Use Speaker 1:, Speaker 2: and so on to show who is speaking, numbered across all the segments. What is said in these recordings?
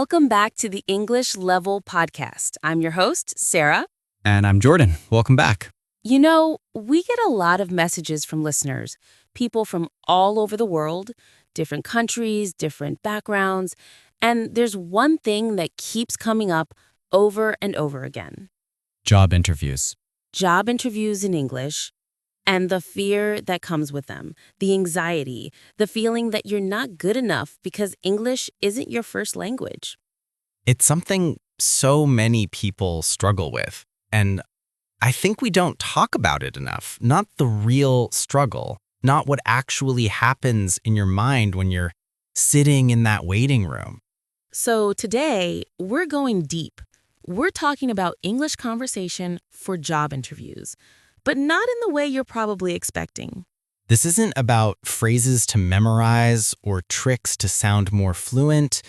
Speaker 1: Welcome back to the English Level Podcast. I'm your host, Sarah.
Speaker 2: And I'm Jordan. Welcome back.
Speaker 1: You know, we get a lot of messages from listeners, people from all over the world, different countries, different backgrounds, and there's one thing that keeps coming up over and over again.
Speaker 2: Job interviews.
Speaker 1: Job interviews in English, and the fear that comes with them, the anxiety, the feeling that you're not good enough because English isn't your first language.
Speaker 2: It's something so many people struggle with. And I think we don't talk about it enough. Not the real struggle, not what actually happens in your mind when you're sitting in that waiting room.
Speaker 1: So today, we're going deep. We're talking about English conversation for job interviews, but not in the way you're probably expecting.
Speaker 2: This isn't about phrases to memorize or tricks to sound more fluent.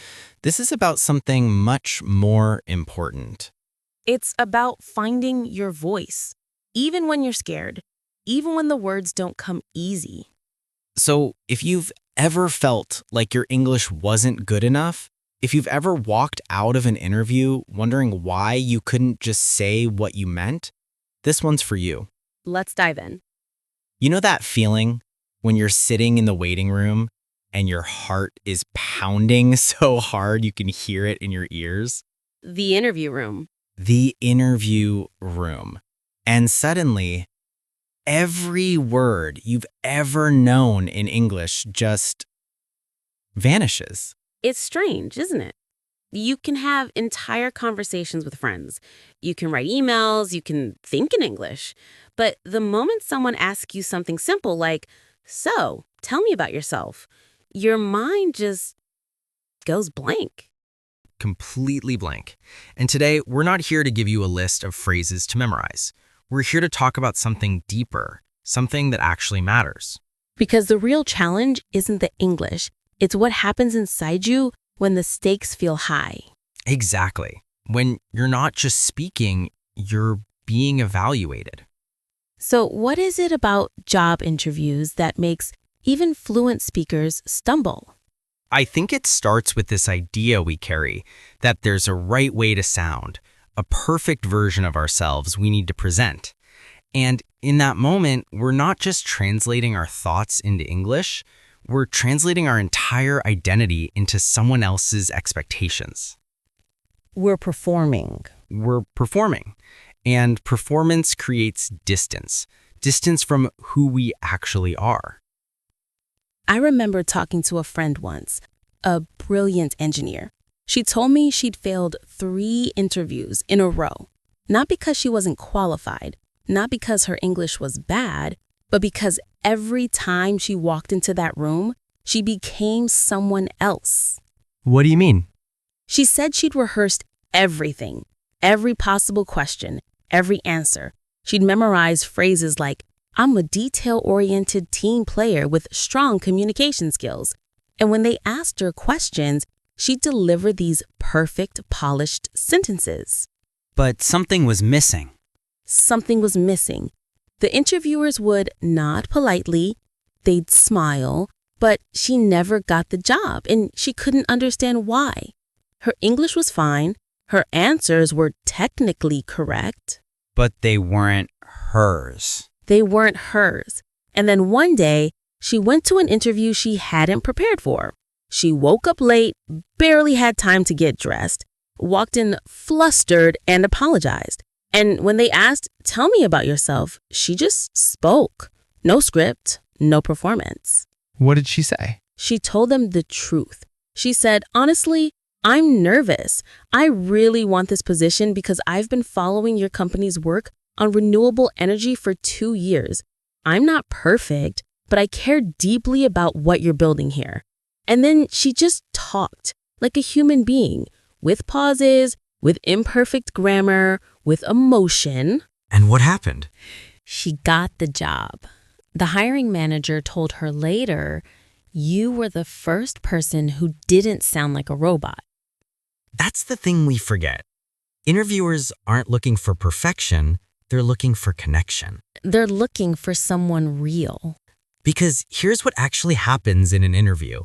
Speaker 2: This is about something much more important.
Speaker 1: It's about finding your voice, even when you're scared, even when the words don't come easy.
Speaker 2: So if you've ever felt like your English wasn't good enough, if you've ever walked out of an interview wondering why you couldn't just say what you meant, this one's for you.
Speaker 1: Let's dive in.
Speaker 2: You know that feeling when you're sitting in the waiting room and your heart is pounding so hard you can hear it in your ears?
Speaker 1: The interview room.
Speaker 2: The interview room. And suddenly, every word you've ever known in English just vanishes.
Speaker 1: It's strange, isn't it? You can have entire conversations with friends. You can write emails, you can think in English. But the moment someone asks you something simple like, "So, tell me about yourself," your mind just goes blank.
Speaker 2: Completely blank. And today, we're not here to give you a list of phrases to memorize. We're here to talk about something deeper, something that actually matters.
Speaker 1: Because the real challenge isn't the English. It's what happens inside you when the stakes feel high.
Speaker 2: Exactly. When you're not just speaking, you're being evaluated.
Speaker 1: So what is it about job interviews that makes even fluent speakers stumble?
Speaker 2: I think it starts with this idea we carry that there's a right way to sound, a perfect version of ourselves we need to present. And in that moment, we're not just translating our thoughts into English, we're translating our entire identity into someone else's expectations.
Speaker 1: We're performing.
Speaker 2: We're performing. And performance creates distance from who we actually are.
Speaker 1: I remember talking to a friend once, a brilliant engineer. She told me she'd failed 3 interviews in a row, not because she wasn't qualified, not because her English was bad, but because every time she walked into that room, she became someone else.
Speaker 2: What do you mean?
Speaker 1: She said she'd rehearsed everything, every possible question, every answer. She'd memorized phrases like, "I'm a detail-oriented team player with strong communication skills." And when they asked her questions, she'd deliver these perfect, polished sentences.
Speaker 2: But something was missing.
Speaker 1: Something was missing. The interviewers would nod politely, they'd smile, but she never got the job, and she couldn't understand why. Her English was fine, her answers were technically correct.
Speaker 2: But they weren't hers.
Speaker 1: They weren't hers. And then one day, she went to an interview she hadn't prepared for. She woke up late, barely had time to get dressed, walked in flustered, and apologized. And when they asked, "Tell me about yourself," she just spoke. No script, no performance.
Speaker 2: What did she say?
Speaker 1: She told them the truth. She said, "Honestly, I'm nervous. I really want this position because I've been following your company's work on renewable energy for 2 years. I'm not perfect, but I care deeply about what you're building here." And then she just talked like a human being, with pauses, with imperfect grammar, with emotion.
Speaker 2: And what happened?
Speaker 1: She got the job. The hiring manager told her later, "You were the first person who didn't sound like a robot."
Speaker 2: That's the thing we forget. Interviewers aren't looking for perfection, they're looking for connection.
Speaker 1: They're looking for someone real.
Speaker 2: Because here's what actually happens in an interview.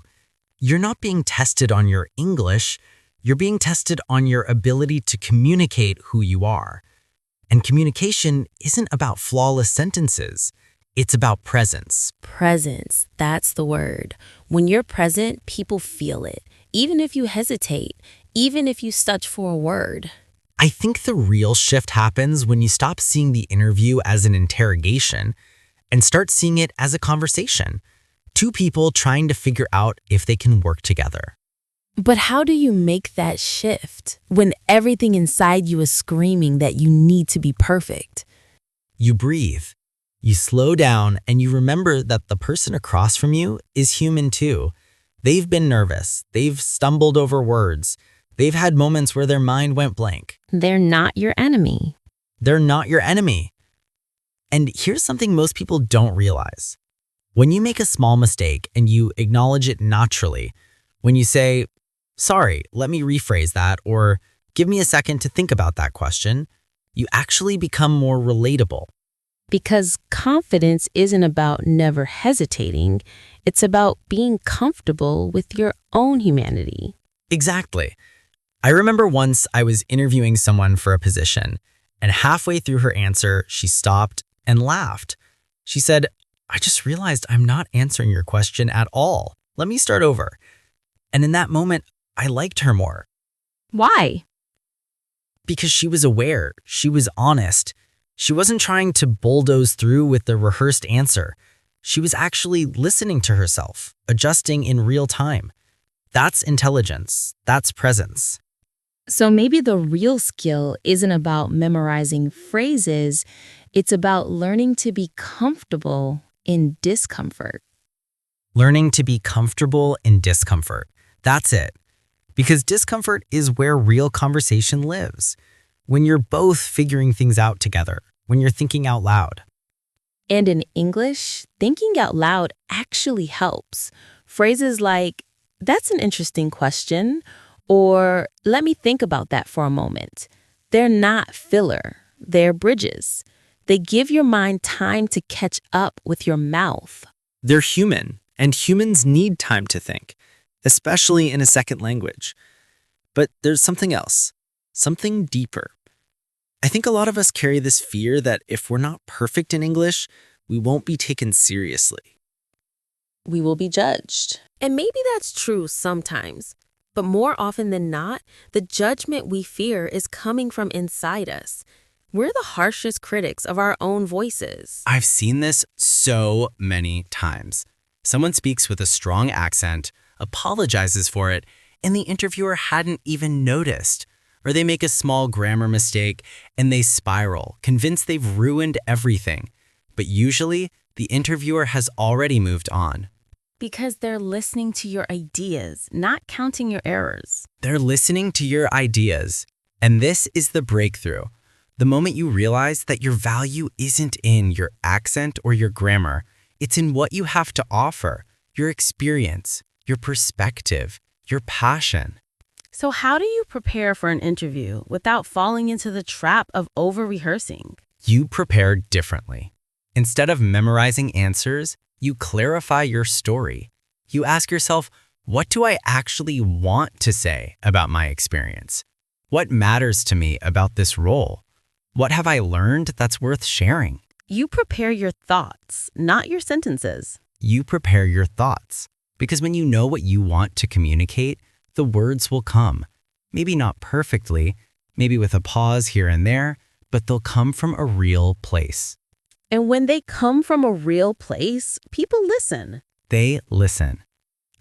Speaker 2: You're not being tested on your English, You're being tested on your ability to communicate who you are. And communication isn't about flawless sentences. It's about presence.
Speaker 1: Presence, that's the word. When you're present, people feel it, even if you hesitate, even if you search for a word.
Speaker 2: I think the real shift happens when you stop seeing the interview as an interrogation and start seeing it as a conversation. Two people trying to figure out if they can work together.
Speaker 1: But how do you make that shift when everything inside you is screaming that you need to be perfect?
Speaker 2: You breathe. You slow down and you remember that the person across from you is human too. They've been nervous. They've stumbled over words. They've had moments where their mind went blank.
Speaker 1: They're not your enemy.
Speaker 2: They're not your enemy. And here's something most people don't realize. When you make a small mistake and you acknowledge it naturally, when you say, "Sorry, let me rephrase that," or "Give me a second to think about that question," you actually become more relatable.
Speaker 1: Because confidence isn't about never hesitating. It's about being comfortable with your own humanity.
Speaker 2: Exactly. I remember once I was interviewing someone for a position, and halfway through her answer, she stopped and laughed. She said, "I just realized I'm not answering your question at all. Let me start over." And in that moment, I liked her more.
Speaker 1: Why?
Speaker 2: Because she was aware, she was honest. She wasn't trying to bulldoze through with the rehearsed answer. She was actually listening to herself, adjusting in real time. That's intelligence. That's presence.
Speaker 1: So maybe the real skill isn't about memorizing phrases. It's about learning to be comfortable in discomfort.
Speaker 2: Learning to be comfortable in discomfort. That's it. Because discomfort is where real conversation lives. When you're both figuring things out together, when you're thinking out loud.
Speaker 1: And in English, thinking out loud actually helps. Phrases like, "That's an interesting question," or "Let me think about that for a moment." They're not filler. They're bridges. They give your mind time to catch up with your mouth.
Speaker 2: They're human, and humans need time to think, especially in a second language. But there's something else, something deeper. I think a lot of us carry this fear that if we're not perfect in English, we won't be taken seriously.
Speaker 1: We will be judged. And maybe that's true sometimes. But more often than not, the judgment we fear is coming from inside us. We're the harshest critics of our own voices.
Speaker 2: I've seen this so many times. Someone speaks with a strong accent, apologizes for it, and the interviewer hadn't even noticed. Or they make a small grammar mistake and they spiral, convinced they've ruined everything. But usually, the interviewer has already moved on.
Speaker 1: Because they're listening to your ideas, not counting your errors.
Speaker 2: They're listening to your ideas. And this is the breakthrough. The moment you realize that your value isn't in your accent or your grammar, it's in what you have to offer, your experience, your perspective, your passion.
Speaker 1: So how do you prepare for an interview without falling into the trap of over-rehearsing?
Speaker 2: You prepare differently. Instead of memorizing answers, you clarify your story. You ask yourself, what do I actually want to say about my experience? What matters to me about this role? What have I learned that's worth sharing?
Speaker 1: You prepare your thoughts, not your sentences.
Speaker 2: You prepare your thoughts. Because when you know what you want to communicate, the words will come. Maybe not perfectly, maybe with a pause here and there, but they'll come from a real place.
Speaker 1: And when they come from a real place, people listen.
Speaker 2: They listen.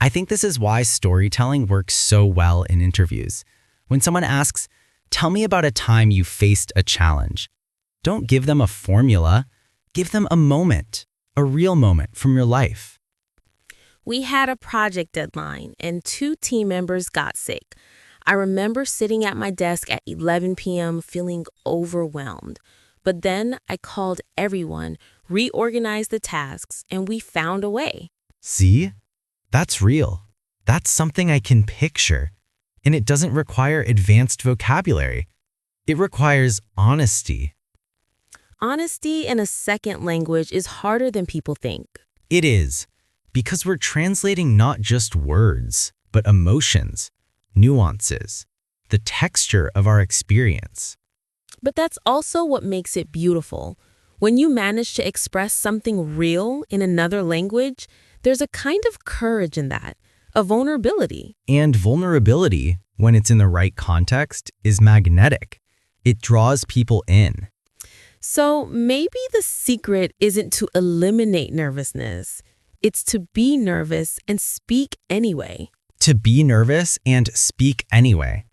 Speaker 2: I think this is why storytelling works so well in interviews. When someone asks, "Tell me about a time you faced a challenge," don't give them a formula. Give them a moment, a real moment from your life.
Speaker 1: We had a project deadline and 2 team members got sick. I remember sitting at my desk at 11 p.m. feeling overwhelmed. But then I called everyone, reorganized the tasks, and we found a way.
Speaker 2: See? That's real. That's something I can picture. And it doesn't require advanced vocabulary. It requires honesty.
Speaker 1: Honesty in a second language is harder than people think.
Speaker 2: It is. Because we're translating not just words, but emotions, nuances, the texture of our experience.
Speaker 1: But that's also what makes it beautiful. When you manage to express something real in another language, there's a kind of courage in that, a vulnerability.
Speaker 2: And vulnerability, when it's in the right context, is magnetic. It draws people in.
Speaker 1: So maybe the secret isn't to eliminate nervousness. It's to be nervous and speak anyway.
Speaker 2: To be nervous and speak anyway.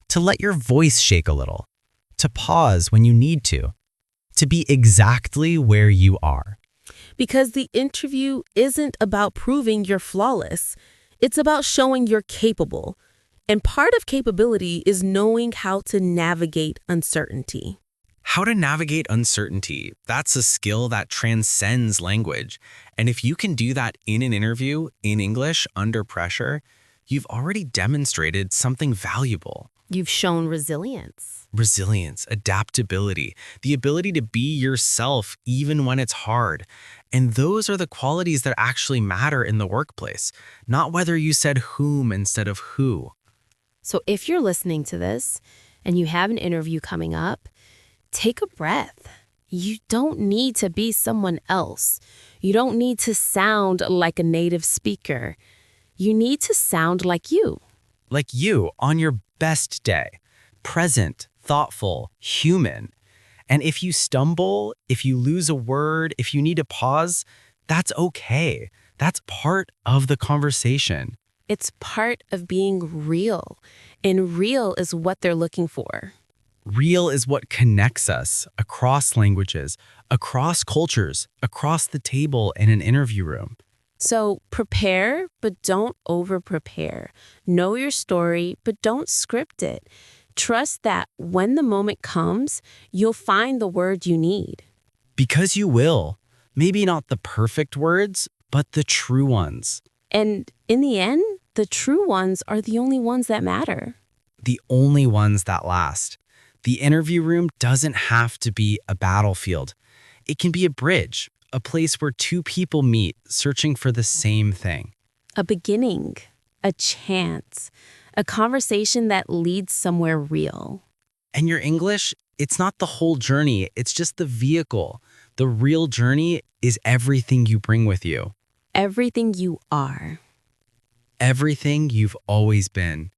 Speaker 2: To let your voice shake a little. To pause when you need to be exactly where you are.
Speaker 1: Because the interview isn't about proving you're flawless. It's about showing you're capable. And part of capability is knowing how to navigate uncertainty.
Speaker 2: How to navigate uncertainty, that's a skill that transcends language. And if you can do that in an interview, in English, under pressure, you've already demonstrated something valuable.
Speaker 1: You've shown resilience.
Speaker 2: Resilience, adaptability, the ability to be yourself even when it's hard. And those are the qualities that actually matter in the workplace, not whether you said whom instead of who.
Speaker 1: So if you're listening to this and you have an interview coming up, take a breath. You don't need to be someone else. You don't need to sound like a native speaker. You need to sound like you.
Speaker 2: Like you on your best day. Present, thoughtful, human. And if you stumble, if you lose a word, if you need to pause, that's okay. That's part of the conversation.
Speaker 1: It's part of being real. And real is what they're looking for.
Speaker 2: Real is what connects us across languages, across cultures, across the table in an interview room.
Speaker 1: So prepare, but don't over-prepare. Know your story, but don't script it. Trust that when the moment comes, you'll find the words you need.
Speaker 2: Because you will. Maybe not the perfect words, but the true ones.
Speaker 1: And in the end, the true ones are the only ones that matter.
Speaker 2: The only ones that last. The interview room doesn't have to be a battlefield. It can be a bridge, a place where two people meet searching for the same thing.
Speaker 1: A beginning, a chance, a conversation that leads somewhere real.
Speaker 2: And your English, it's not the whole journey, it's just the vehicle. The real journey is everything you bring with you.
Speaker 1: Everything you are.
Speaker 2: Everything you've always been.